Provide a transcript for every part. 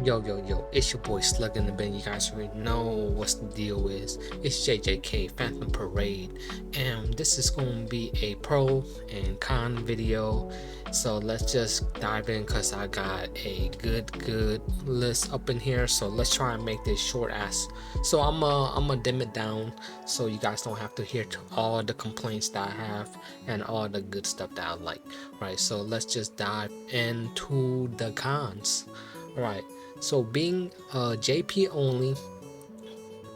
Yo, it's your boy Slug in the Bin. You guys already know what the deal is. It's JJK Phantom Parade, and this is going to be a pro and con video. So let's just dive in because I got a good list up in here. So let's try and make this short ass. So I'm gonna dim it down so you guys don't have to hear all the complaints that I have and all the good stuff that I like. Right, so let's just dive into the cons. Right, so being JP only,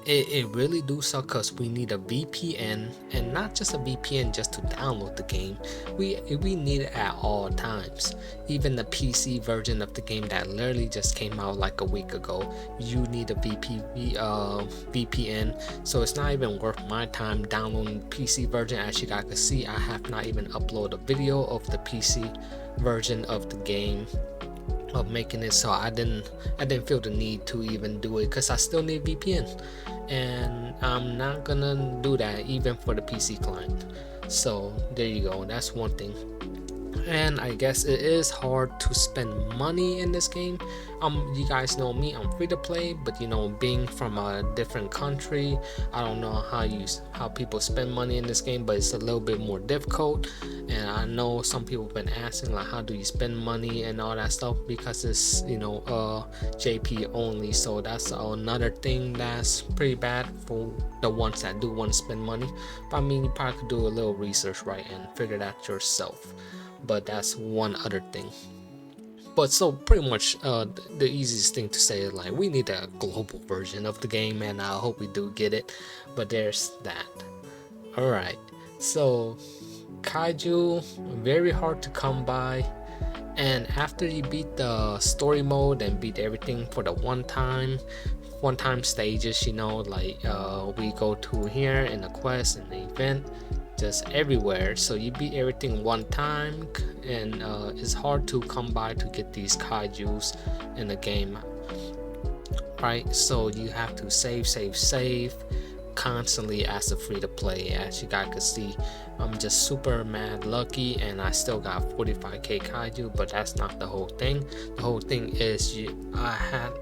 it really do suck because we need a VPN, and not just a VPN just to download the game. We need it at all times. Even the PC version of the game that literally just came out like a week ago, you need a VPN. So it's not even worth my time downloading the PC version. As you guys can see, I have not even uploaded a video of the PC version of the game of making it, so I didn't feel the need to even do it because I still need VPN, and I'm not gonna do that even for the PC client. So there you go, that's one thing. And I guess it is hard to spend money in this game. You guys know me, I'm free to play, but you know, being from a different country, I don't know how people spend money in this game, but it's a little bit more difficult. And I know some people have been asking like, how do you spend money and all that stuff, because it's, you know, JP only. So that's another thing that's pretty bad for the ones that do want to spend money. But I mean, you probably could do a little research, right, and figure it out yourself. But that's one other thing. But so pretty much the easiest thing to say is like, we need a global version of the game, and I hope we do get it. But there's that. Alright, so kaiju, very hard to come by, and after you beat the story mode and beat everything for the one time stages, you know, like we go to here in the quest and the event, just everywhere. So you beat everything one time, and it's hard to come by to get these kaijus in the game, right? So you have to save constantly as a free to play. As you guys can see, I'm just super mad lucky, and I still got 45k kaiju, but that's not the whole thing. The whole thing is I had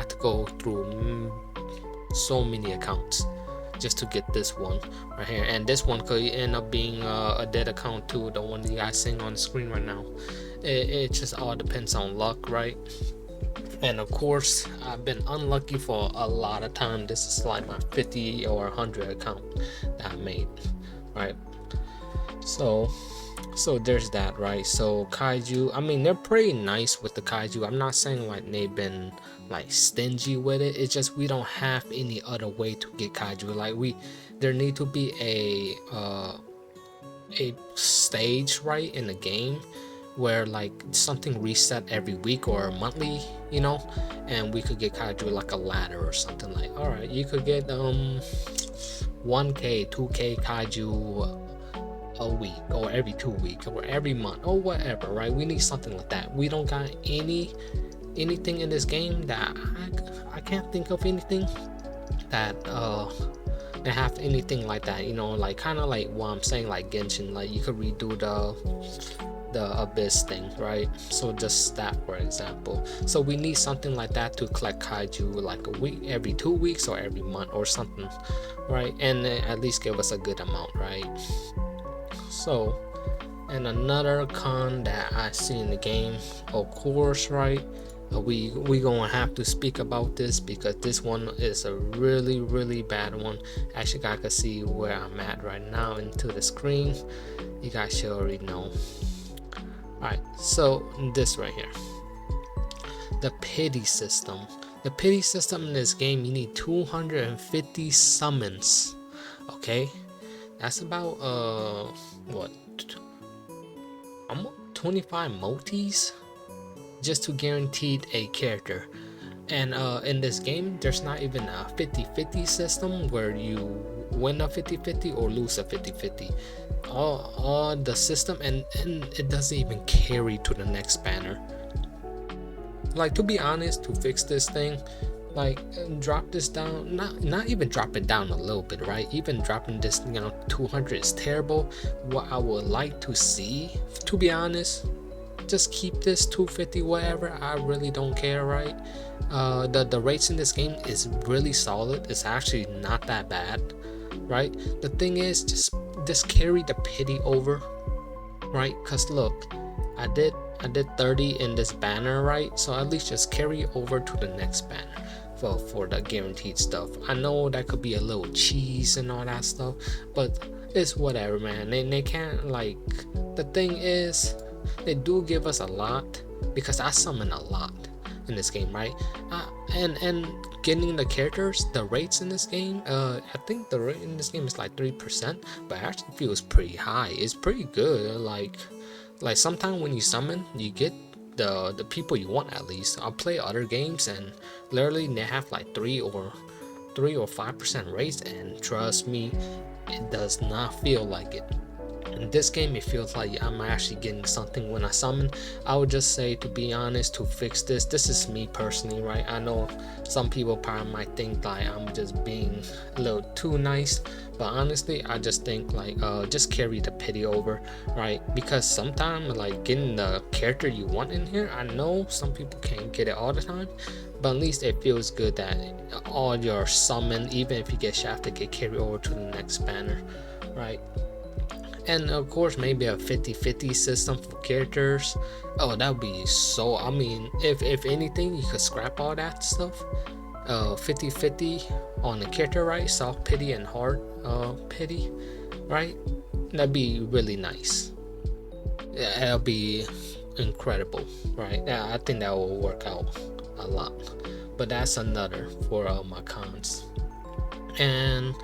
to go through so many accounts just to get this one right here, and this one could end up being a dead account too, the one you guys seeing on the screen right now. It just all depends on luck, right? And of course, I've been unlucky for a lot of time. This is like my 50 or 100 account that I made, right? So there's that, right? So kaiju, I mean, they're pretty nice with the kaiju. I'm not saying like they've been like stingy with it. It's just we don't have any other way to get kaiju. Like there need to be a stage, right, in the game where like something reset every week or monthly, you know, and we could get kaiju like a ladder or something. Like, all right, you could get 1k 2k kaiju a week, or every 2 weeks, or every month, or whatever, right? We need something like that. We don't got anything in this game that I can't think of anything that have anything like that, you know, like kind of like what I'm saying, like Genshin, like you could redo the abyss thing, right? So just that, for example. So we need something like that to collect kaiju like a week, every 2 weeks, or every month or something, right? And at least give us a good amount, right? So, and another con that I see in the game, of course, right, we gonna have to speak about this because this one is a really bad one. As you guys can see where I'm at right now into the screen, you guys should already know. Alright, so this right here, the pity system. The pity system in this game, you need 250 summons. Okay, that's about what, 25 motis just to guarantee a character. And in this game, there's not even a 50-50 system where you win a 50-50 or lose a 50-50. All the system, and it doesn't even carry to the next banner. Like, to be honest, to fix this thing, like drop this down, not even drop it down a little bit, right? Even dropping this, you know, 200 is terrible. What I would like to see, to be honest, just keep this 250 whatever. I really don't care, right? The rates in this game is really solid. It's actually not that bad, right? The thing is, just carry the pity over, right? Cause look, I did 30 in this banner, right? So at least just carry it over to the next banner for the guaranteed stuff. I know that could be a little cheese and all that stuff, but it's whatever, man. They can't, like, the thing is, they do give us a lot because I summon a lot in this game, right? And getting the characters, the rates in this game, I think the rate in this game is like 3%, but it actually feels pretty high. It's pretty good. Like sometimes when you summon, you get the people you want. At least I'll play other games and literally they have like 3 or 5% rates, and trust me, it does not feel like it. In this game, it feels like I'm actually getting something when I summon. I would just say, to be honest, to fix this is me personally, right? I know some people probably might think like I'm just being a little too nice, but honestly, I just think like just carry the pity over, right? Because sometimes like getting the character you want in here, I know some people can't get it all the time, but at least it feels good that all your summon, even if you get shafted, get carried over to the next banner, right? And of course, maybe a 50-50 system for characters. Oh, that would be so, I mean, if anything, you could scrap all that stuff. 50-50 on the character, right? Soft pity and hard pity, right? That'd be really nice. Yeah, that'll be incredible, right? Yeah, I think that will work out a lot. But that's another for my cons. And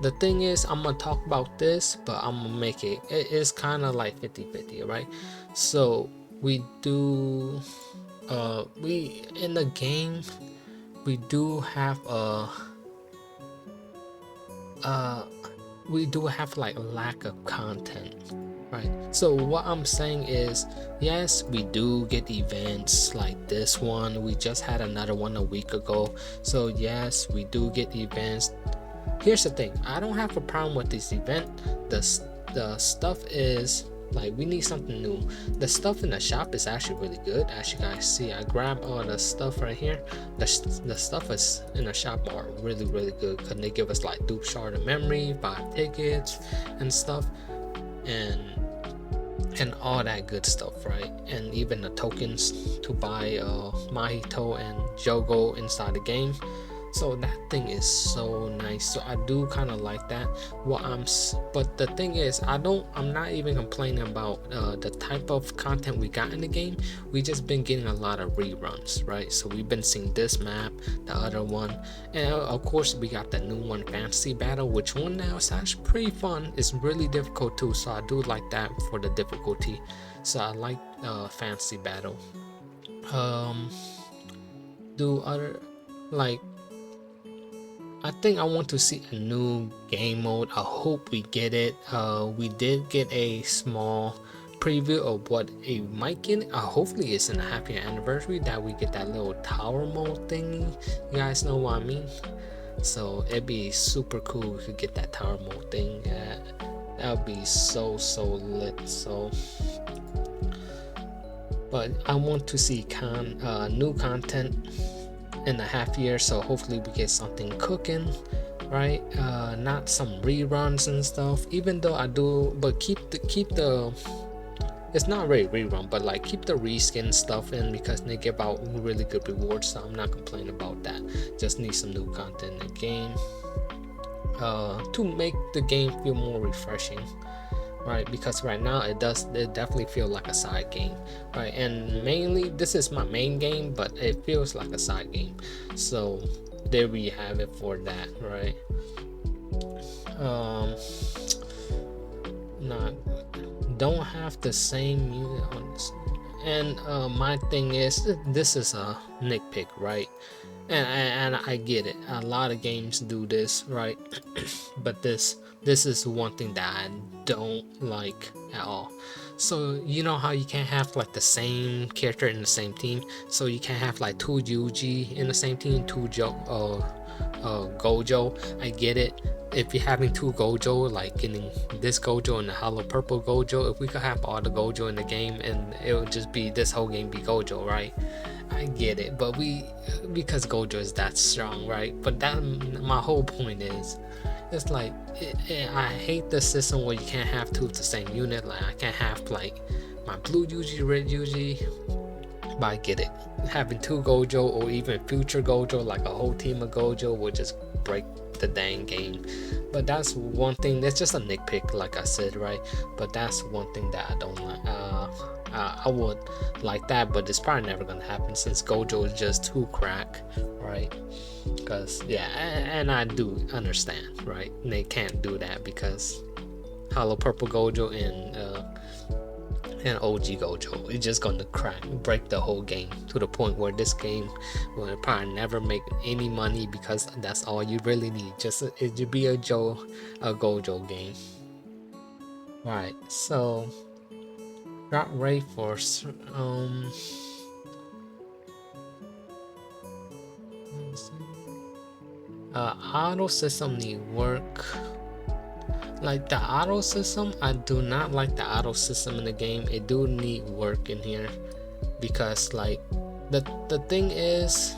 the thing is, I'm gonna talk about this, but I'm gonna make it is kind of like 50-50, right? So we do we in the game, we do have we do have like lack of content, right? So what I'm saying is, yes, we do get events like this one. We just had another one a week ago, so yes, we do get events. Here's the thing, I don't have a problem with this event. The stuff is like, we need something new. The stuff in the shop is actually really good. As you guys see, I grabbed all the stuff right here. The stuff is in the shop are really good, because they give us like dupe shard of memory, 5 tickets and stuff, and all that good stuff, right? And even the tokens to buy Mahito and Jogo inside the game. So that thing is so nice. So I do kind of like that. But the thing is, I'm not even complaining about the type of content we got in the game. We just been getting a lot of reruns, right? So we've been seeing this map, the other one, and of course we got the new one, Fantasy Battle, which one now is actually pretty fun. It's really difficult too, so I do like that for the difficulty. So I like Fantasy Battle. Do other, like, I think I want to see a new game mode. I hope we get it. We did get a small preview of what it might get. Hopefully it's in a happy anniversary that we get that little tower mode thingy. You guys know what I mean? So it'd be super cool if we could get that tower mode thing. That would be so lit. So, but I want to see new content in a half year, so hopefully we get something cooking, right? Not some reruns and stuff, even though I do, but keep the it's not really rerun, but like keep the reskin stuff in, because they give out really good rewards, so I'm not complaining about that. Just need some new content in the game to make the game feel more refreshing, right? Because right now it definitely feel like a side game, right? And mainly this is my main game, but it feels like a side game. So there we have it for that, right? Don't have the same music on this. And my thing is, this is a nitpick, right? And I get it, a lot of games do this, right? But this is one thing that I don't like at all. So you know how you can't have like the same character in the same team. So you can't have like two Yuji in the same team, two Gojo. I get it. If you're having two Gojo, like getting this Gojo and the Hollow Purple Gojo, if we could have all the Gojo in the game and it would just be this whole game be Gojo, right? I get it, but because Gojo is that strong, right? But that my whole point is, it's like I hate the system where you can't have two of the same unit. Like I can't have like my blue Yuji, red Yuji. But I get it. Having two Gojo or even future Gojo, like a whole team of Gojo, would just break the dang game. But that's one thing. That's just a nitpick, like I said, right? But that's one thing that I don't like. I would like that, but it's probably never gonna happen since Gojo is just too crack, right? Because yeah, and I do understand, right? And they can't do that because Hollow Purple Gojo and OG Gojo is just gonna break the whole game to the point where this game will probably never make any money because that's all you really need. Just it to be a Gojo game. Right, so drop rate for auto system need work. Like the auto system, I do not like the auto system in the game. It do need work in here because like the thing is,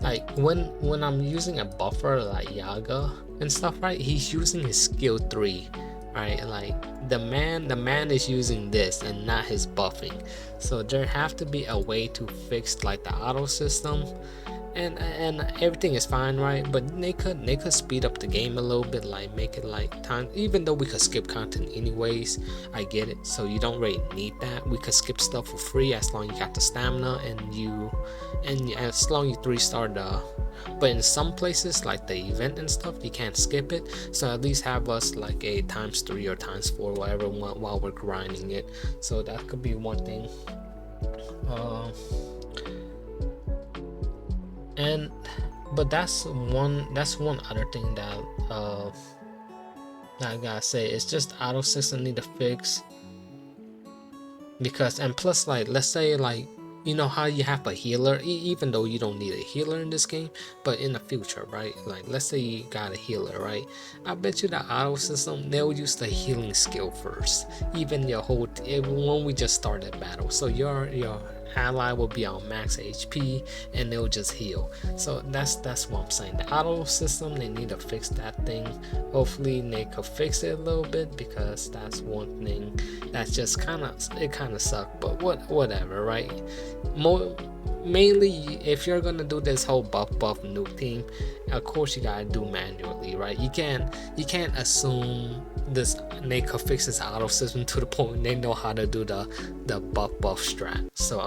like when I'm using a buffer like Yaga and stuff, right? He's using his skill 3, right? Like the man is using this and not his buffing. So there have to be a way to fix like the auto system. And everything is fine, right? But they could speed up the game a little bit, like make it like time. Even though we could skip content anyways, I get it. So you don't really need that. We could skip stuff for free as long as you got the stamina and as long as you 3-star the. But in some places like the event and stuff, you can't skip it. So at least have us like a ×3 or ×4, whatever, while we're grinding it. So that could be one thing. But that's one other thing that I gotta say, it's just auto system need to fix, because and plus, like, let's say like, you know how you have a healer, even though you don't need a healer in this game, but in the future, right? Like let's say you got a healer, right? I bet you the auto system, they'll use the healing skill first, even your whole when we just started battle. So your ally will be on max HP and they'll just heal. So that's what I'm saying. The auto system, they need to fix that thing. Hopefully they could fix it a little bit, because that's one thing that's just kind of suck. But whatever, right? Mainly if you're gonna do this whole buff nuke team, of course you gotta do manually, right? You can't assume this they could fix this auto system to the point they know how to do the buff strat. So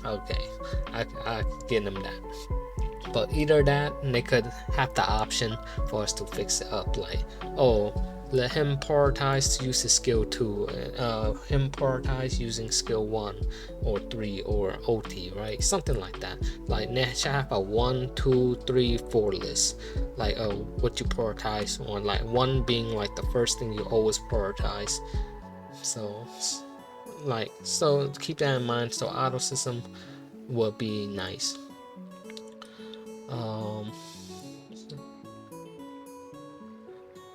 okay, I give them that. But either that, and they could have the option for us to fix it up, like, oh, let him prioritize to use his skill 2, him prioritize using skill 1 or 3 or OT, right? Something like that. Like they should have a 1, 2, 3, 4 list, like what you prioritize on, like 1 being like the first thing you always prioritize. So keep that in mind. So auto system would be nice.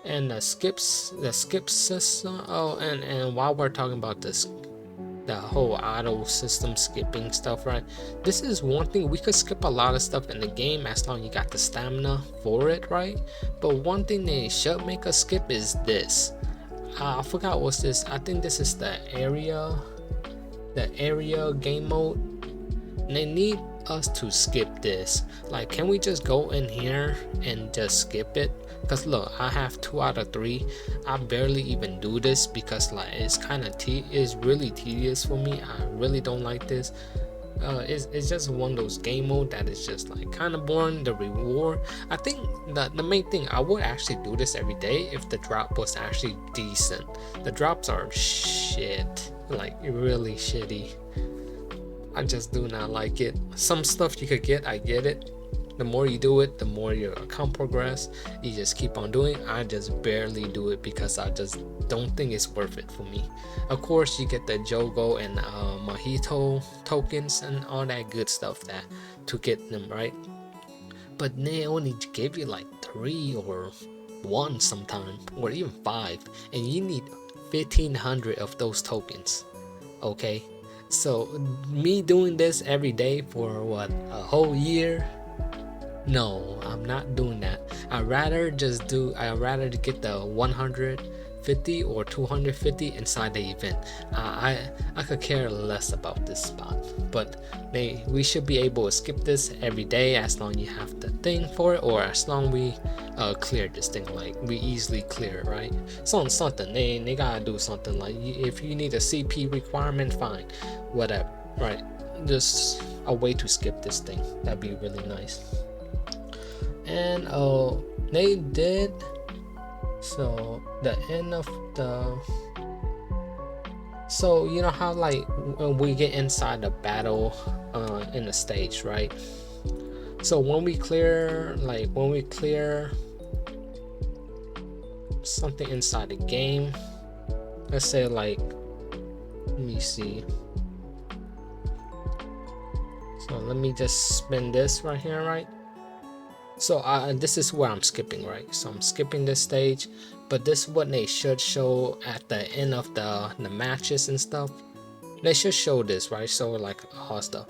And the skip system. Oh, and while we're talking about this, the whole auto system skipping stuff, right? This is one thing, we could skip a lot of stuff in the game as long as you got the stamina for it, right? But one thing they should make us skip is this. I forgot what's this. I think this is the area game mode. And they need us to skip this. Like, can we just go in here and just skip it? Because look, I have 2 out of 3. I barely even do this because like it's it's really tedious for me. I really don't like this. It's just one of those game mode that is just like kind of boring. The reward, I think the main thing, I would actually do this every day if the drop was actually decent. The drops are shit, like really shitty. I just do not like it. Some stuff you could get, I get it, The more you do it, the more your account progress. You just keep on doing. I just barely do it because I just don't think it's worth it for me. Of course, you get the Jogo and Mojito tokens and all that good stuff that to get them, right? But they only give you like 3 or 1 sometime, or even 5, and you need 1500 of those tokens. Okay, so me doing this every day for what, a whole year? No, I'm not doing that. I'd rather get the 150 or 250 inside the event. I could care less about this spot, but we should be able to skip this every day as long you have the thing for it, or as long we clear this thing, like we easily clear it, right? Something they gotta do something, like if you need a CP requirement, fine, whatever, right? Just a way to skip this thing, that'd be really nice. And they did, so the end of the, so you know how like when we get inside the battle in the stage, right? So when we clear something inside the game, let's say like, let me see, so let me just spin this right here, right? So this is where I'm skipping, right? So I'm skipping this stage, but this is what they should show at the end of the matches and stuff. They should show this, right? So like all stuff.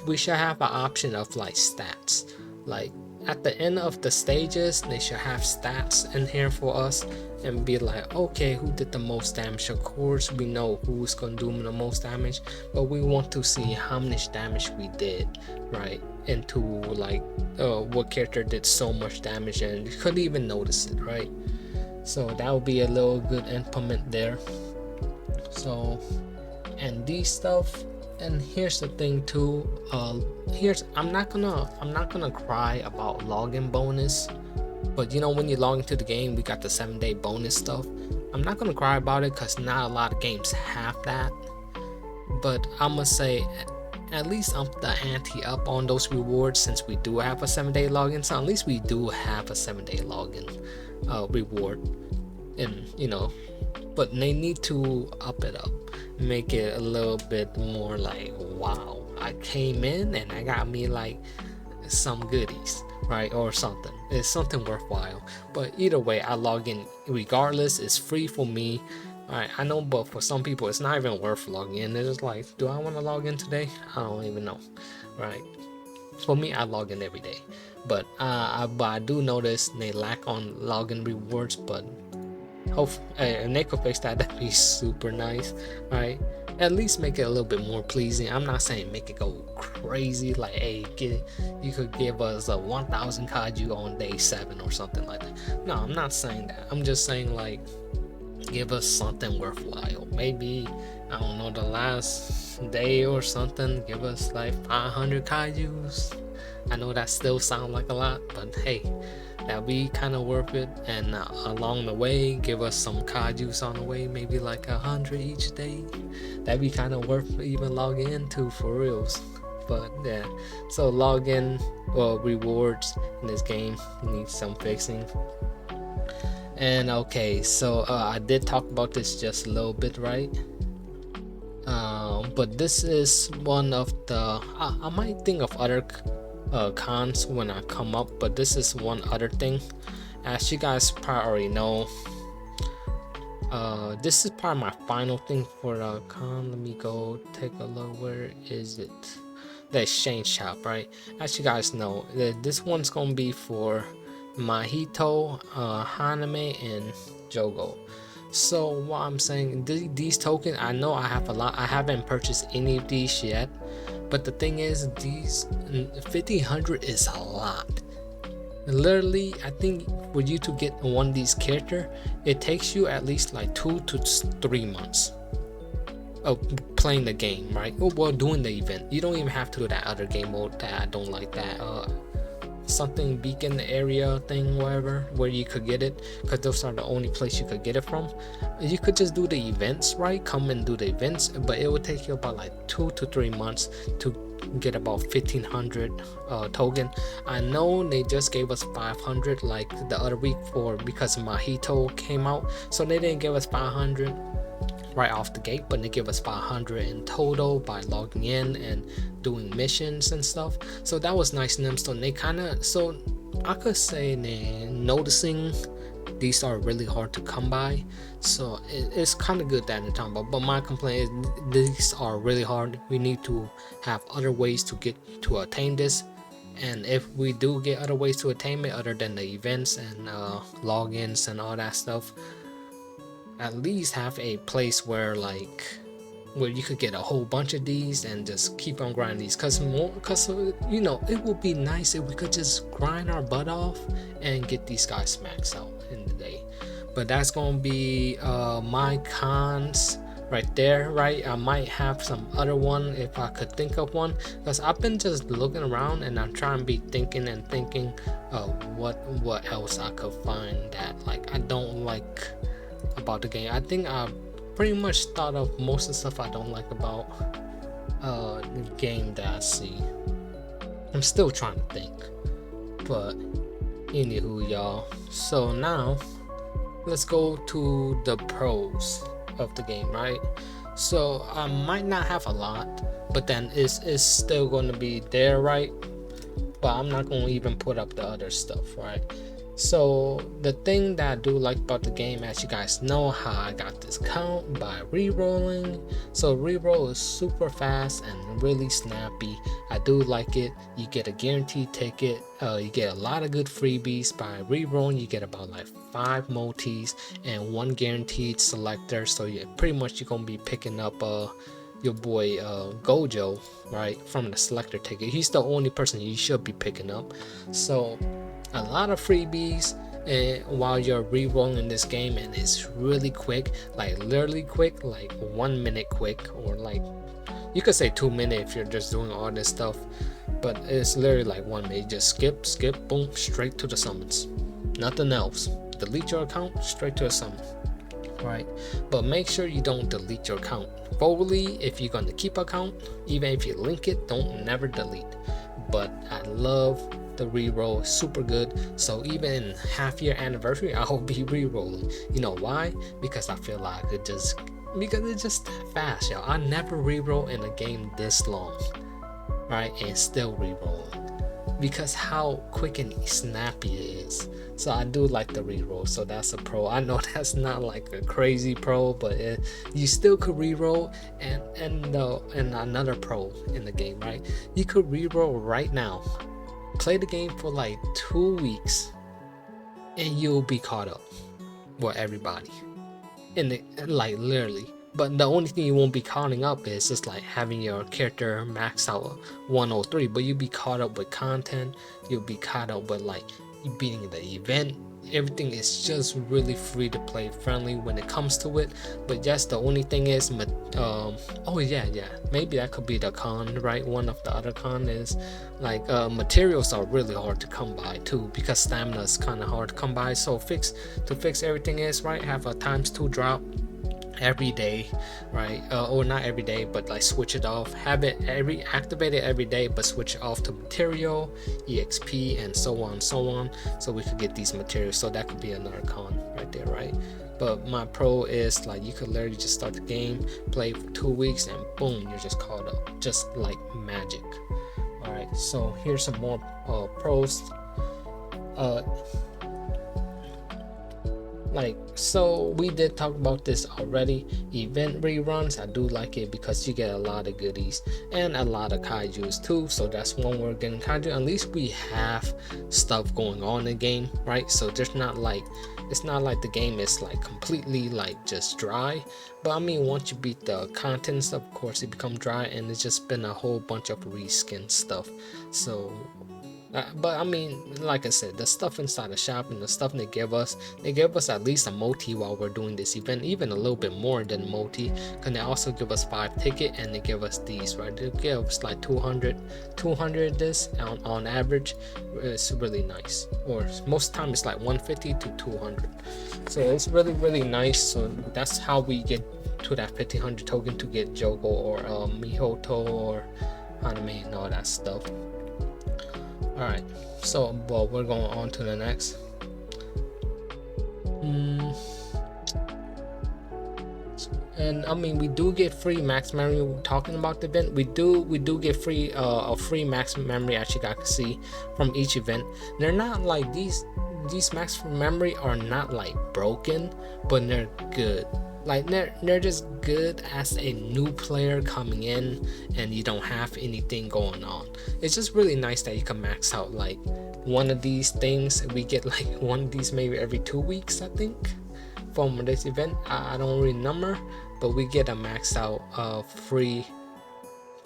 We should have an option of like stats. Like at the end of the stages, they should have stats in here for us and be like, okay, who did the most damage? Of course, we know who's gonna do the most damage, but we want to see how much damage we did, right? Into like what character did so much damage, and you couldn't even notice it, right? So that would be a little good implement there. So, and these stuff, and here's the thing too, I'm not gonna cry about login bonus, but you know, when you log into the game, we got the 7-day bonus stuff. I'm not gonna cry about it because not a lot of games have that, but I'm gonna say at least up the ante up on those rewards, since we do have a 7-day login. So at least we do have a 7-day login reward, and you know, but they need to up it up, make it a little bit more like, wow, I came in and I got me like some goodies, right? Or something. It's something worthwhile. But either way, I log in regardless. It's free for me. Alright, I know, but for some people it's not even worth logging in. They're just like, do I want to log in today? I don't even know, right? For me, I log in every day, but I do notice they lack on login rewards. But hope and they could fix that. That'd be super nice, right? At least make it a little bit more pleasing. I'm not saying make it go crazy, like, hey, you could give us a 1,000 kaiju on day 7 or something like that. No, I'm not saying that. I'm just saying like, give us something worthwhile. Maybe, I don't know, the last day or something, give us like 500 kaijus. I know that still sounds like a lot, but hey, that'd be kind of worth it. And along the way, give us some kaijus on the way, maybe like 100 each day. That'd be kind of worth even logging into, for reals. But yeah, so login rewards in this game need some fixing. And okay, so I did talk about this just a little bit, right? But this is one of the, I might think of other cons when I come up, but this is one other thing. As you guys probably already know, this is probably my final thing for the con. Let me go take a look. Where is it? The exchange shop, right? As you guys know, this one's gonna be for Mahito, Haname, and Jogo. So what I'm saying, these tokens, I know I have a lot. I haven't purchased any of these yet, but the thing is, these 1,500 is a lot. Literally, I think for you to get one of these character, it takes you at least like 2 to 3 months of playing the game, right? Well, doing the event. You don't even have to do that other game mode that I don't like, that something beacon area thing, whatever, where you could get it, because those are the only place you could get it from. You could just do the events, right? Come and do the events, but it would take you about like 2 to 3 months to get about 1500 token. I know they just gave us 500 like the other week because Mahito came out, so they didn't give us 500 right off the gate, but they give us 500 in total by logging in and doing missions and stuff. So that was nice in them. So they so I could say they're noticing these are really hard to come by, so it's kind of good that they're talking about. But my complaint is these are really hard. We need to have other ways to attain this, and if we do get other ways to attain it other than the events and logins and all that stuff, at least have a place where you could get a whole bunch of these and just keep on grinding these, because you know, it would be nice if we could just grind our butt off and get these guys maxed out in the day. But that's gonna be my cons right there, right? I might have some other one if I could think of one, because I've been just looking around and I'm trying to be thinking what else I could find that like I don't like about the game. I think I pretty much thought of most of the stuff I don't like about the game that I see. I'm still trying to think, but anywho, y'all, so now let's go to the pros of the game, right? So I might not have a lot, but then it's still going to be there, right? But I'm not going to even put up the other stuff, right? So the thing that I do like about the game, as you guys know, how I got this count by re-rolling. So re-roll is super fast and really snappy. I do like it. You get a guaranteed ticket. You get a lot of good freebies by re-rolling. You get about like 5 multis and 1 guaranteed selector. So pretty much you're gonna be picking up your boy Gojo, right, from the selector ticket. He's the only person you should be picking up. So a lot of freebies while you're re-rolling this game, and it's really quick, like literally quick, like 1 minute quick, or like you could say 2 minutes if you're just doing all this stuff, but it's literally like 1 minute. You just skip, boom, straight to the summons, nothing else. Delete your account, straight to a summon, right? But make sure you don't delete your account fully. If you're gonna keep account, even if you link it, don't never delete. But I love the reroll, super good. So even in half-year anniversary, I will be re-rolling. You know why? Because I feel like because it's just that fast, y'all. I never re-roll in a game this long, right? And still re-rolling, because how quick and snappy it is. So I do like the re-roll, so that's a pro. I know that's not like a crazy pro, but you still could re-roll. And another pro in the game, right? You could re-roll right now, play the game for like 2 weeks, and you'll be caught up with everybody like literally. But the only thing you won't be counting up is just like having your character max out 103, but you'll be caught up with content. You'll be caught up with like beating the event. Everything is just really free to play, friendly when it comes to it. But yes, the only thing is oh yeah, maybe that could be the con, right? One of the other con is like materials are really hard to come by too, because stamina is kind of hard to come by. So to fix everything is, right, have a ×2 drop every day, right? Or not every day, but like switch it off, have it activate it every day, but switch it off to material, exp, and so on, so we could get these materials. So that could be another con right there, right? But my pro is like you could literally just start the game, play for 2 weeks, and boom, you're just caught up, just like magic. All right, so here's some more pros. So we did talk about this already. Event reruns, I do like it because you get a lot of goodies and a lot of kaijus too. So that's one we're getting kaiju. At least we have stuff going on in the game, right? So there's not like, it's not like the game is like completely like just dry. But I mean, once you beat the content stuff, of course it becomes dry, and it's just been a whole bunch of reskin stuff. So but I mean, like I said, the stuff inside the shop and the stuff they give us at least a multi while we're doing this event, even a little bit more than multi, because they also give us 5 ticket, and they give us these, right? They give us like 200 this on average. It's really nice, or most time it's like 150 to 200. So it's really nice. So that's how we get to that 1500 token to get Jogo or Mihoto or anime and all that stuff. Alright, so well, we're going on to the next. And I mean, we do get free max memory. Talking about the event, we do get free a free max memory as you guys can see from each event. They're not like these max memory are not like broken, but they're good. Like they're just good as a new player coming in and you don't have anything going on. It's just really nice that you can max out like one of these things. We get like one of these maybe every 2 weeks, I think, from this event. I don't remember, but we get a max out free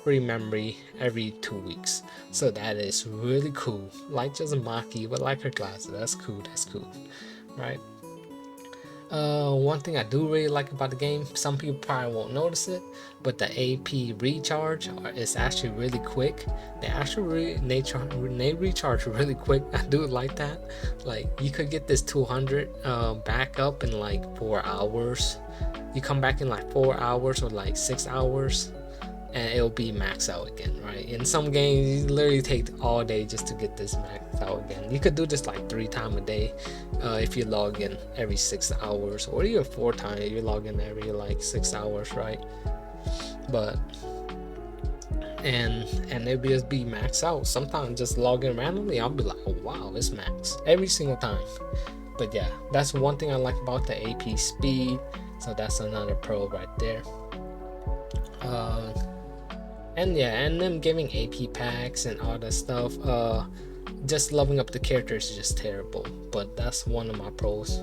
memory every 2 weeks. So that is really cool. Like just Maki with like her glasses. That's cool. Right? One thing I do really like about the game, some people probably won't notice it, but the AP recharge is actually really quick. They recharge really quick. I do like that. Like you could get this 200 back up in like 4 hours. You come back in like 4 hours or like 6 hours, and it'll be maxed out again, right? In some games, you literally take all day just to get this maxed out again. You could do this like 3 times a day if you log in every 6 hours, or even 4 times if you log in every like 6 hours, right? But and it'll just be maxed out. Sometimes just log in randomly, I'll be like, oh wow, it's maxed every single time. But yeah, that's one thing I like about the AP speed. So that's another pro right there. And yeah, and them giving AP packs and all that stuff, just leveling up the characters is just terrible, but that's one of my pros.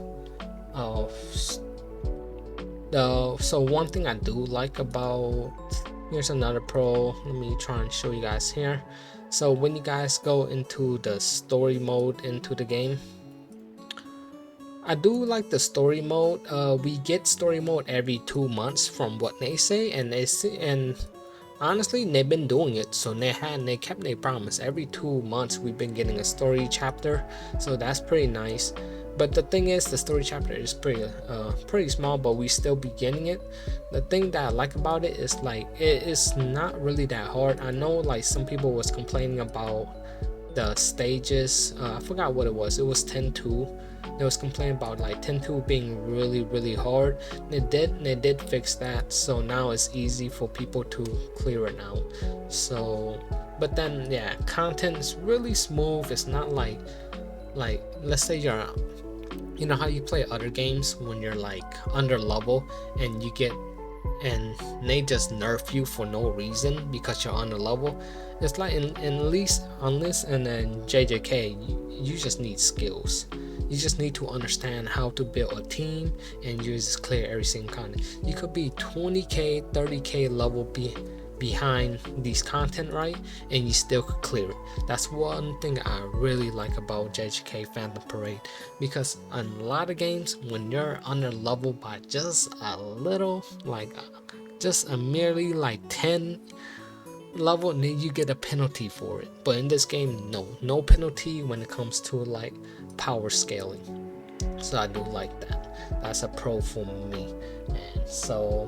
So one thing I do like about, here's another pro, let me try and show you guys here. So when you guys go into the story mode into the game, I do like the story mode. We get story mode every 2 months from what they say, and honestly, they've been doing it, so they kept their promise. Every 2 months we've been getting a story chapter, so that's pretty nice. But the thing is, the story chapter is pretty small, but we still be getting it. The thing that I like about it is like it is not really that hard. I know like some people was complaining about the stages. I forgot what it was. It was 10-2. They was complaining about like 10-2 being really hard. They did fix that, so now it's easy for people to clear it now. So, but then yeah, content is really smooth. It's not like let's say you're, you know how you play other games when you're like under level and you get, and they just nerf you for no reason because you're under level. It's like in least and then JJK, you just need skills. You just need to understand how to build a team, and you just clear every single content. You could be 20k 30k level behind these content, right, and you still could clear it. That's one thing I really like about JJK Phantom Parade, because in a lot of games when you're under level by just a little, like just a merely like 10 level, and then you get a penalty for it. But in this game, no penalty when it comes to like power scaling. So I do like that. That's a pro for me. And so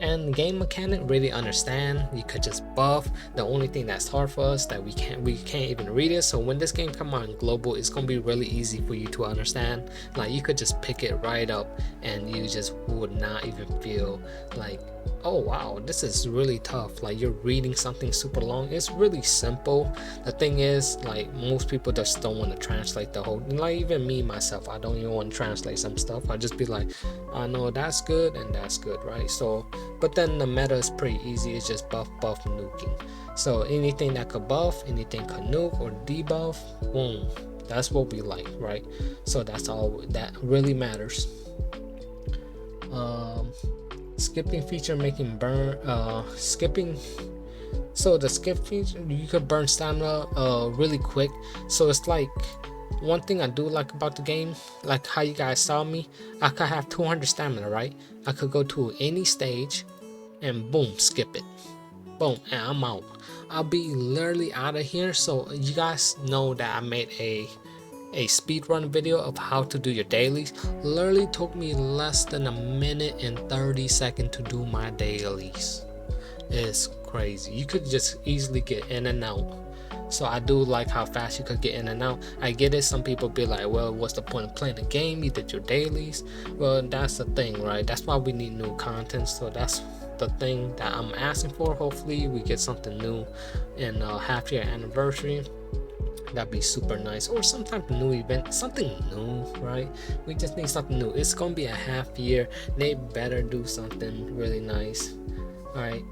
and game mechanic really understand. You could just buff. The only thing that's hard for us that we can't even read it. So when this game come out in global, it's gonna be really easy for you to understand. Like you could just pick it right up and you just would not even feel like, oh wow, this is really tough. Like you're reading something super long. It's really simple. The thing is, like most people just don't want to translate the whole, like even me myself, I don't even want to translate some stuff. I just be like, I know that's good and that's good, right? So but then the meta is pretty easy. It's just buff nuking. So anything that could buff, anything could nuke or debuff, boom, that's what we like, right? So that's all that really matters. Skipping feature, making burn skipping, so the skip feature, you could burn stamina really quick. So it's like one thing I do like about the game, like how you guys saw me, I could have 200 stamina, right? I could go to any stage and boom, skip it, boom, and I'm out. I'll be literally out of here. So you guys know that I made a a speedrun video of how to do your dailies. Literally took me less than a minute and 30 seconds to do my dailies. It's crazy. You could just easily get in and out. So I do like how fast you could get in and out. I get it, some people be like, well, what's the point of playing the game? You did your dailies. Well, that's the thing, right? That's why we need new content. So that's the thing that I'm asking for. Hopefully we get something new in half-year anniversary. That'd be super nice, or some type of new event, something new, right? We just need something new. It's gonna be a half year. They better do something really nice, right?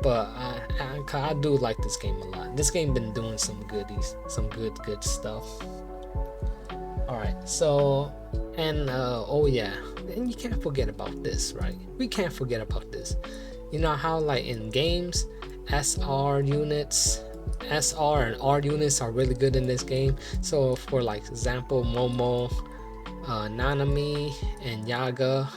But I do like this game a lot. This game been doing some goodies, some good stuff. All right, so and oh yeah, and you can't forget about this, right? We can't forget about this. You know how like in games, SR and R units are really good in this game. So for like example, Momo, Nanami, and Yaga,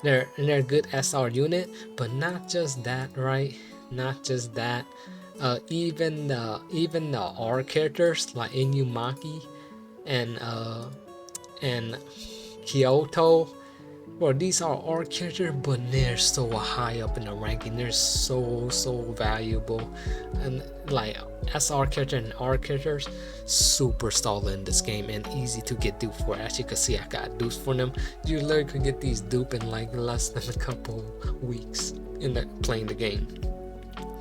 they're good SR unit. But not just that, right? Not just that. Even the R characters like Inumaki and Kyoto. Well, these are R characters, but they're so high up in the ranking. They're so valuable, and like SR character and R characters, super solid in this game and easy to get dupe for. As you can see, I got dupes for them. You literally could get these dupe in like less than a couple weeks in playing the game.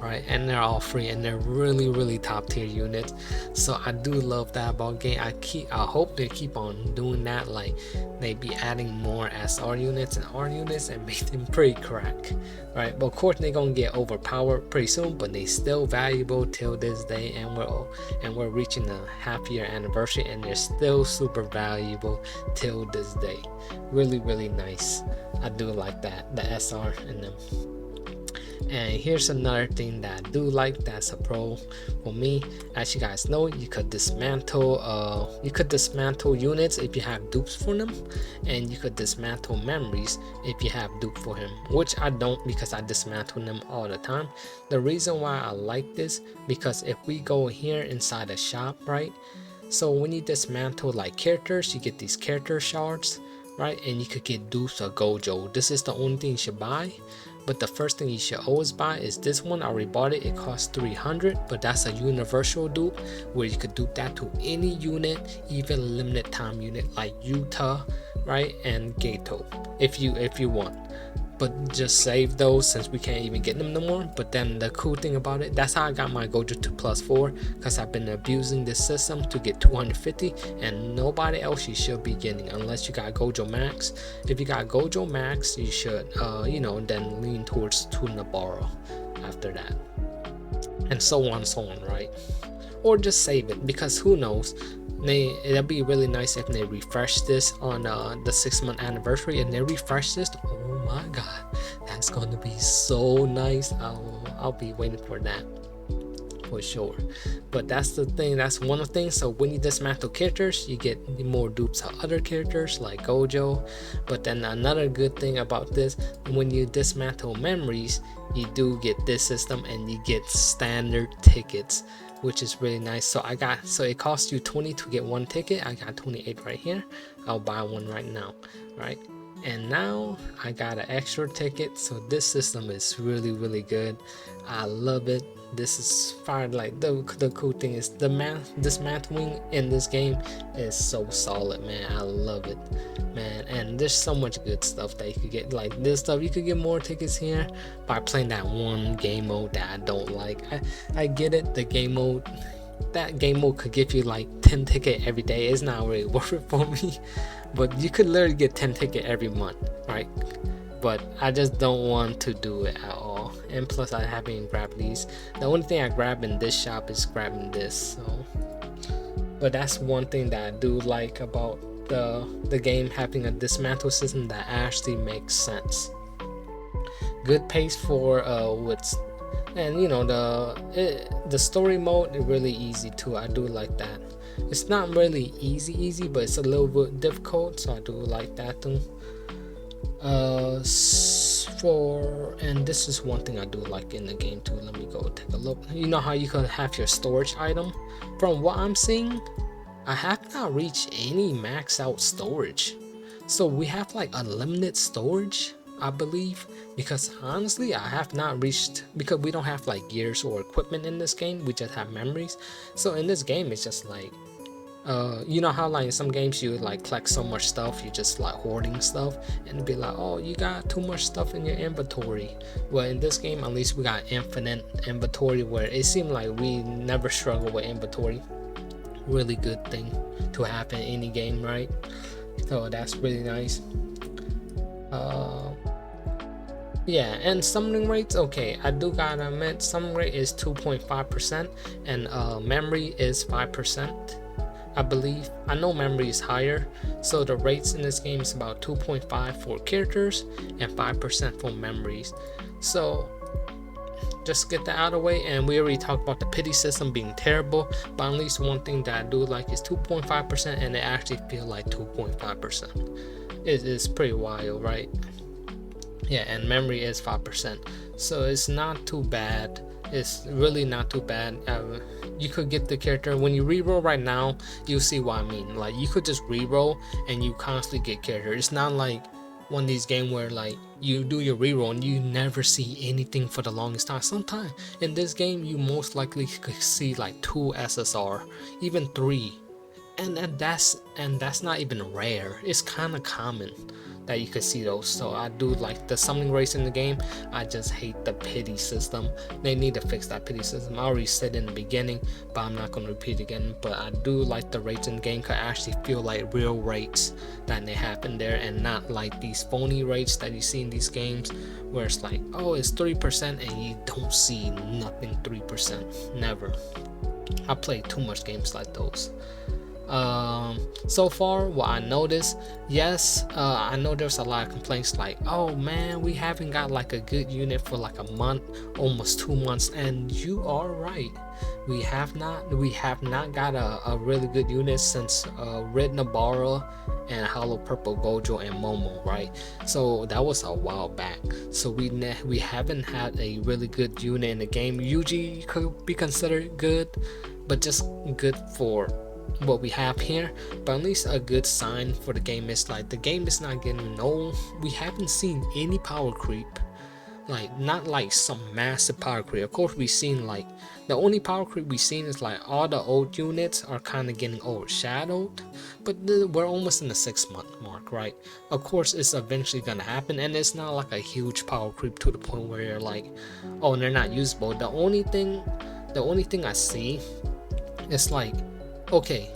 Right, and they're all free, and they're really top tier units. So I do love that about game. I hope they keep on doing that, like they be adding more SR units and R units and make them pretty crack, right? But of course they're gonna get overpowered pretty soon, but they still valuable till this day, and we're reaching the half year anniversary, and they're still super valuable till this day. Really nice. I do like that, the SR in them. And here's another thing that I do like that's a pro for me. As you guys know, you could dismantle units if you have dupes for them, and you could dismantle memories if you have dupe for him, which I don't, because I dismantle them all the time. The reason why I like this, because if we go here inside the shop, right, so when you dismantle like characters, you get these character shards, right, and you could get dupes of Gojo. This is the only thing you should buy. But the first thing you should always buy is this one. I already bought it. It costs 300, but that's a universal dupe where you could dupe that to any unit, even limited time unit like Yuta, right, and Gato, if you want. But just save those since we can't even get them no more. But then the cool thing about it, that's how I got my Gojo 2 plus 4, because I've been abusing this system to get 250, and nobody else you should be getting unless you got Gojo Max. If you got Gojo Max, you should then lean towards Tunabaro after that, and so on, right? Or just save it, because who knows, it'll be really nice if they refresh this on the 6-month anniversary, and they refresh this. Oh my god, that's gonna be so nice. I'll be waiting for that for sure. But that's the thing, that's one of the things. So when you dismantle characters, you get more dupes of other characters like Gojo. But then another good thing about this, when you dismantle memories, you do get this system, and you get standard tickets, which is really nice. So it costs you 20 to get one ticket. I got 28 right here. I'll buy one right now, right? And now I got an extra ticket. So this system is really good. I love it. This is fire. Like the cool thing is dismantling in this game is so solid, man. I love it, man. And there's so much good stuff that you could get. Like this stuff, you could get more tickets here by playing that one game mode that I don't like. I get it, the game mode. That game mode could give you like 10 tickets every day. It's not really worth it for me. But you could literally get 10 tickets every month, right? But I just don't want to do it at all. And plus I haven't even grabbed these. The only thing I grab in this shop is grabbing this. So, but that's one thing that I do like about the game, having a dismantle system that actually makes sense. Good pace for what's, and you know, the story mode is really easy too. I do like that. It's not really easy, but it's a little bit difficult, so I do like that too. And this is one thing I do like in the game too. Let me go take a look. You know how you can have your storage item? From what I'm seeing, I have not reached any max out storage. So we have like unlimited storage, I believe, because honestly I have not reached, because we don't have like gears or equipment in this game, we just have memories. So in this game it's just like you know how like in some games you like collect so much stuff, you just like hoarding stuff and be like, oh, you got too much stuff in your inventory. Well, in this game at least we got infinite inventory, where it seemed like we never struggle with inventory. Really good thing to have in any game, right? So that's really nice. Yeah, and summoning rates, okay, I do gotta admit summoning rate is 2.5% and memory is 5%, I believe. I know memory is higher, so the rates in this game is about 2.5 for characters and 5% for memories. So just get that out of the way. And we already talked about the pity system being terrible, but at least one thing that I do like is 2.5%, and it actually feel like 2.5%. It is pretty wild, right? Yeah, and memory is 5%, so it's not too bad. It's really not too bad. You could get the character when you reroll right now. You'll see what I mean. Like, you could just reroll and you constantly get character. It's not like one of these games where like you do your reroll and you never see anything for the longest time. Sometimes in this game you most likely could see like 2 SSR, even 3, and that's not even rare. It's kind of common that you could see those. So I do like the summoning rates in the game. I just hate the pity system. They need to fix that pity system. I already said in the beginning, but I'm not going to repeat again. But I do like the rates in the game, because I actually feel like real rates that they happen there, and not like these phony rates that you see in these games where it's like, oh, it's 3% and you don't see nothing 3%. Never. I play too much games like those. So far what I noticed, yes, I know there's a lot of complaints like, oh man, we haven't got like a good unit for like a month, almost 2 months, and you are right. We have not got a really good unit since Red Nabara and Hollow Purple Gojo and Momo, right? So that was a while back. So we haven't had a really good unit in the game. Yuji could be considered good, but just good for what we have here. But at least a good sign for the game is like the game is not getting old. We haven't seen any power creep, like not like some massive power creep. Of course we've seen like the only power creep we've seen is like all the old units are kind of getting overshadowed, but we're almost in the 6-month mark, right? Of course it's eventually gonna happen, and it's not like a huge power creep to the point where you're like, oh, they're not usable. The only thing I see is like, okay,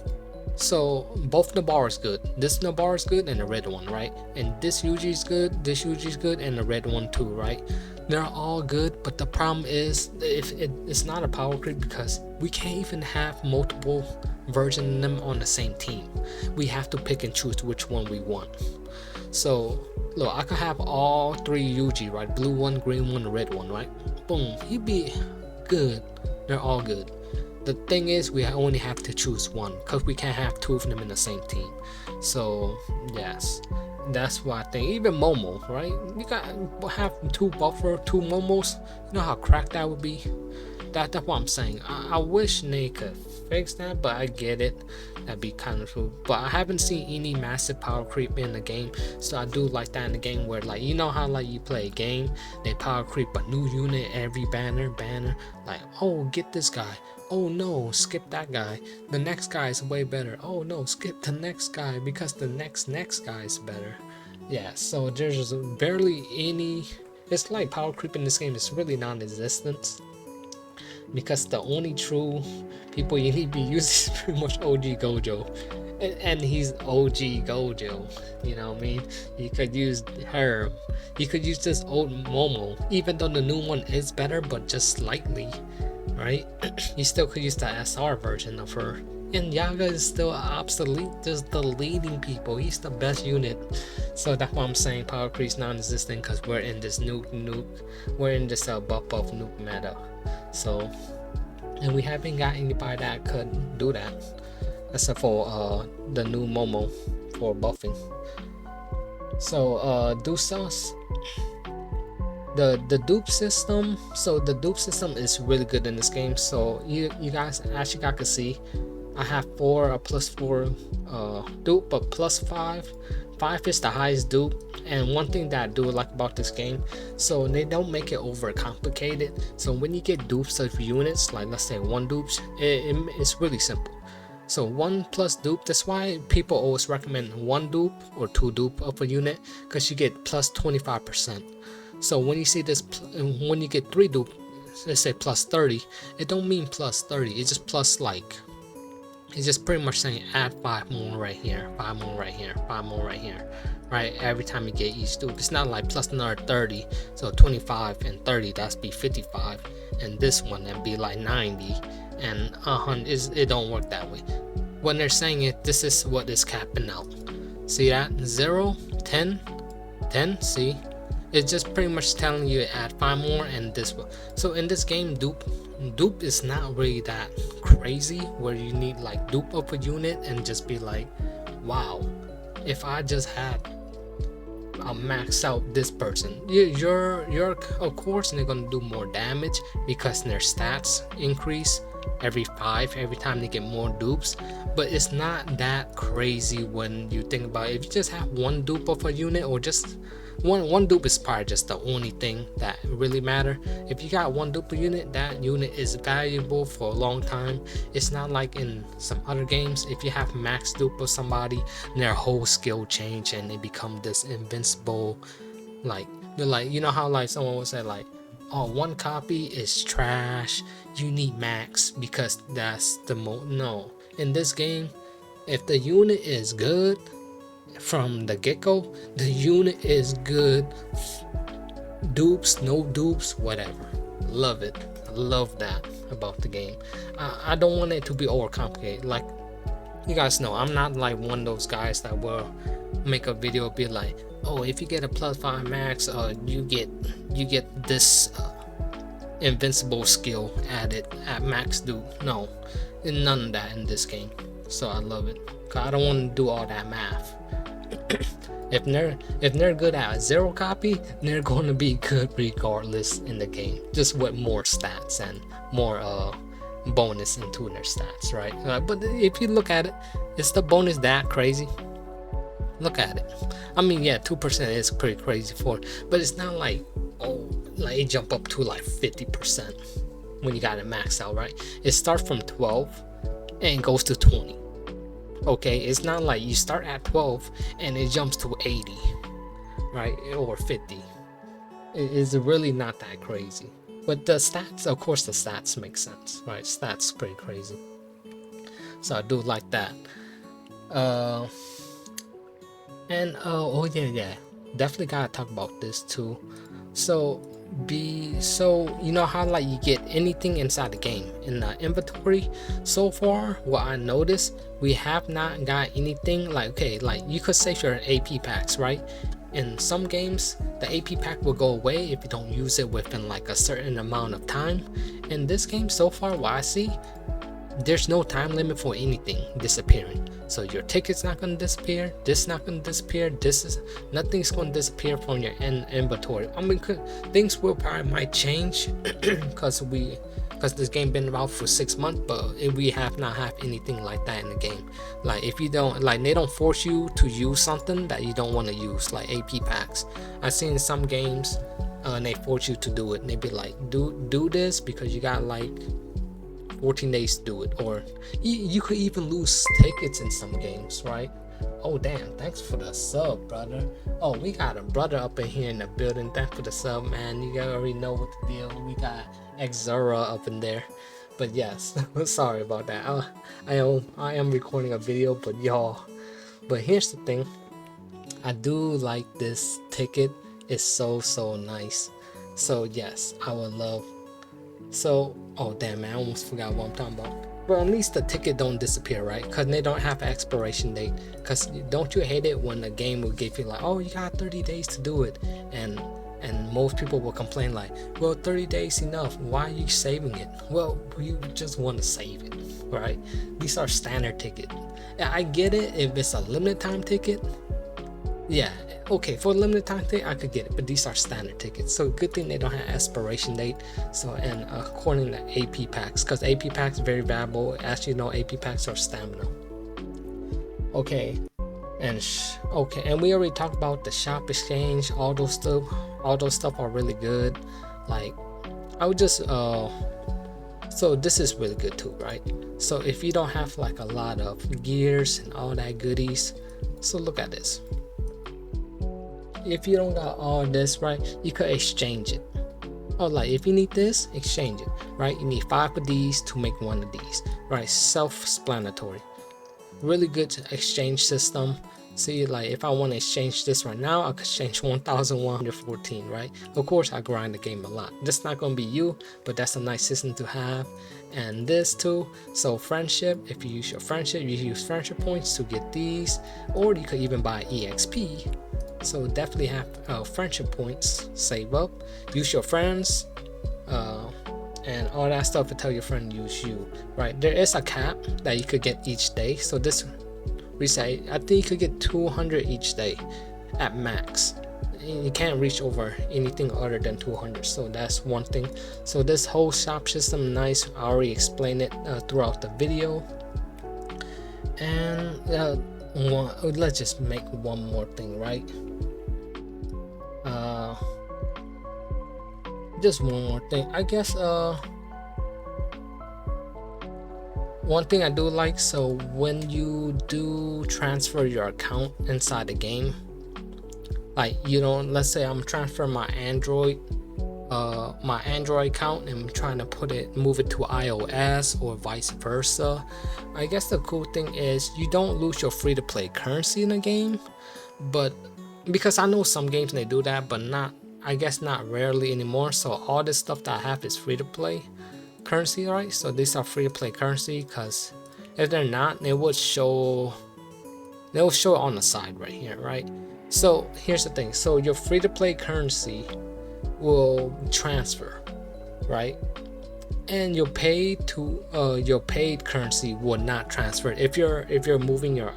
so both Nabar is good. This Nabar is good and the red one, right? And this Yuji is good, this Yuji is good, and the red one too, right? They're all good, but the problem is if it's not a power creep, because we can't even have multiple versions of them on the same team. We have to pick and choose which one we want. So look, I could have all 3 Yuji, right? Blue one, green one, red one, right? Boom, he'd be good. They're all good. The thing is, we only have to choose one, because we can't have 2 of them in the same team. So yes, that's why I think even Momo, right? You gotta have 2 buffer, 2 Momos. You know how cracked that would be? That's what I'm saying. I wish they could fix that, but I get it. That'd be kind of cool. But I haven't seen any massive power creep in the game, so I do like that in the game where, like, you know how like you play a game, they power creep a new unit every banner, like, oh, get this guy. Oh no, skip that guy. The next guy is way better. Oh no, skip the next guy because the next guy is better. Yeah, so there's barely any. It's like power creep in this game is really non-existent, because the only true people you need to be using is pretty much OG Gojo, and he's OG Gojo. You know what I mean? You could use her. You could use this old Momo, even though the new one is better, but just slightly. Right? You still could use the SR version of her. And Yaga is still obsolete, just deleting people. He's the best unit. So that's why I'm saying power creep is non-existent, because we're in this nuke. We're in this buff nuke meta. So, and we haven't got anybody that could do that, except for the new Momo for buffing. So Dusas. The dupe system, so the dupe system is really good in this game. So you guys actually got to see I have 4, a +4 dupe, but +5. 5 is the highest dupe. And one thing that I do like about this game, so they don't make it over complicated. So when you get dupes of units, like let's say 1 dupes, it's really simple. So 1 plus dupe, that's why people always recommend 1 dupe or 2 dupe of a unit, because you get plus 25%. So when you see this, when you get 3 dupe, let's say plus 30, it don't mean plus 30, it's just plus, like, it's just pretty much saying add 5 more right here, 5 more right here, 5 more right here, right? Every time you get each dupe, it's not like plus another 30, so 25 and 30, that's be 55, and this one that'd be like 90 and 100. It don't work that way. When they're saying it, this is what is capping out. See that? 0, 10, 10, see? It's just pretty much telling you to add 5 more and this one. So in this game, dupe is not really that crazy, where you need like dupe of a unit and just be like, wow, if I just had max out this person, you're of course they're gonna do more damage because their stats increase every 5 every time they get more dupes, but it's not that crazy when you think about it. If you just have 1 dupe of a unit, or just one dupe is probably just the only thing that really matter. If you got 1 dupe unit, that unit is valuable for a long time. It's not like in some other games, if you have max dupe of somebody, their whole skill change and they become this invincible, like, they're like, you know how like someone would say like, oh, 1 copy is trash, you need max because that's the no. In this game, if the unit is good from the get-go, the unit is good, dupes, no dupes, whatever. Love it. I love that about the game. I don't want it to be overcomplicated. Like, you guys know, I'm not like one of those guys that will make a video be like, oh, if you get a +5 max, you get this invincible skill added at max dupe. No, none of that in this game. So I love it, cause I don't want to do all that math. if they're good at 0 copy, they're going to be good regardless in the game, just with more stats and more bonus into their stats, right? But if you look at it, is the bonus that crazy? Look at it. I mean, yeah, 2% is pretty crazy for it, but it's not like, oh, like it jump up to like 50% when you got it maxed out, right? It starts from 12 and goes to 20. Okay, it's not like you start at 12 and it jumps to 80, right? Or 50. It is really not that crazy. But the stats, of course, the stats make sense, right? Stats pretty crazy. So I do like that. Oh yeah, definitely gotta talk about this too. So you know how like you get anything inside the game in the inventory. So far, what I noticed, we have not got anything like, okay, like you could save your AP packs, right? In some games, the AP pack will go away if you don't use it within like a certain amount of time. In this game, so far, what I see, there's no time limit for anything disappearing. So your ticket's not going to disappear, this is not going to disappear, nothing's going to disappear from your inventory. I mean, things will probably might change because this game been about for 6 months, but we have not had anything like that in the game. Like if you don't, like they don't force you to use something that you don't want to use, like AP packs. I've seen some games and they force you to do it, and they be like, do this because you got like 14 days to do it, or you could even lose tickets in some games, right? Oh damn, thanks for the sub, brother. Oh, we got a brother up in here in the building. Thanks for the sub, man. You already know what the deal. We got Xzera up in there. But yes, sorry about that. I am recording a video, but here's the thing, I do like this ticket. It's so nice. So yes, I would love. So, oh damn, man, I almost forgot what I'm talking about. But at least the ticket don't disappear, right? Because they don't have an expiration date. Because don't you hate it when the game will give you like, oh, you got 30 days to do it, and most people will complain like, well, 30 days enough, why are you saving it? Well, you just want to save it, right? These are standard tickets. I get it if it's a limited time ticket, Yeah, okay, for a limited time thing I could get it, but these are standard tickets, so good thing they don't have expiration date. So, and according to AP packs, because AP packs are very valuable. As you know, AP packs are stamina. Okay, and okay, and we already talked about the shop exchange. All those stuff are really good. Like, I would just so this is really good too, right? So if you don't have like a lot of gears and all that goodies, so look at this. If you don't got all this, right, you could exchange it. Oh, like if you need this, exchange it, right? You need 5 of these to make 1 of these, right? Self-explanatory. Really good exchange system. See, like if I want to exchange this right now, I could exchange 1114, right? Of course I grind the game a lot. That's not going to be you, but that's a nice system to have. And this too, so friendship, if you use your friendship, you use friendship points to get these, or you could even buy EXP. So definitely have friendship points, save up, use your friends, and all that stuff to tell your friend to use you, right? There is a cap that you could get each day, so this reset, I think you could get 200 each day at max. You can't reach over anything other than 200, so that's one thing. So this whole shop system, nice. I already explained it throughout the video. And let's just make one more thing, right? Just one more thing, I guess. One thing I do like, so when you do transfer your account inside the game, like, you know, let's say I'm transferring my Android account and I'm trying to move it to iOS or vice versa. I guess the cool thing is you don't lose your free-to-play currency in the game, but because I know some games they do that, but not, I guess not rarely anymore. So all this stuff that I have is free-to-play currency, right? So these are free-to-play currency, because if they're not, they will show it on the side right here, right? So here's the thing, so your free-to-play currency will transfer, right? And your paid currency will not transfer if you're moving your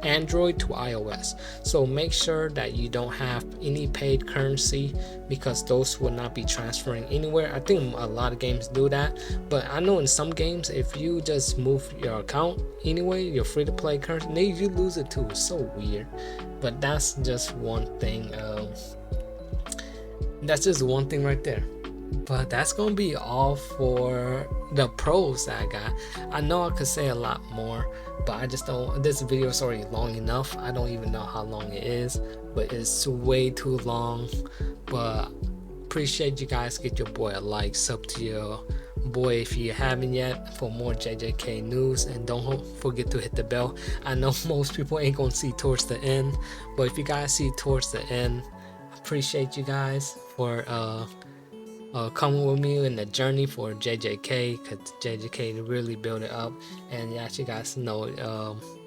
Android to iOS. So make sure that you don't have any paid currency, because those will not be transferring anywhere. I think a lot of games do that, but I know in some games, if you just move your account anyway, your free-to-play currency, you lose it too. It's so weird, but that's just one thing. That's just one thing right there. But that's gonna be all for the pros that I got. I know I could say a lot more, but I just don't. This video is already long enough. I don't even know how long it is, but it's way too long. But appreciate you guys. Get your boy a like, sub to your boy if you haven't yet for more JJK news, and don't forget to hit the bell. I know most people ain't gonna see towards the end, but if you guys see towards the end, appreciate you guys for coming with me in the journey for JJK, because JJK really built it up. And yeah, you guys know,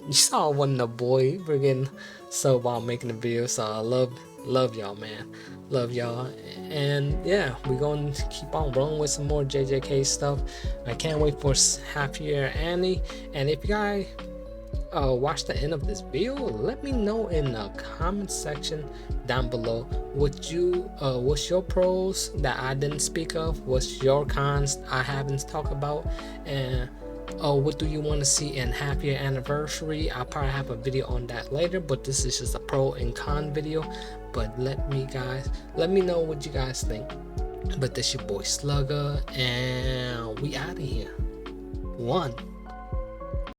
you saw one of the boy friggin' so while making the video, so I love y'all, man, love y'all. And yeah, we're going to keep on rolling with some more JJK stuff. I can't wait for half year Annie. And if you guys watch the end of this video, let me know in the comment section down below what's your pros that I didn't speak of, what's your cons I haven't talked about, and what do you want to see in half year anniversary. I'll probably have a video on that later, but this is just a pro and con video. But let me know what you guys think. But this your boy Slugger, and we out of here. 1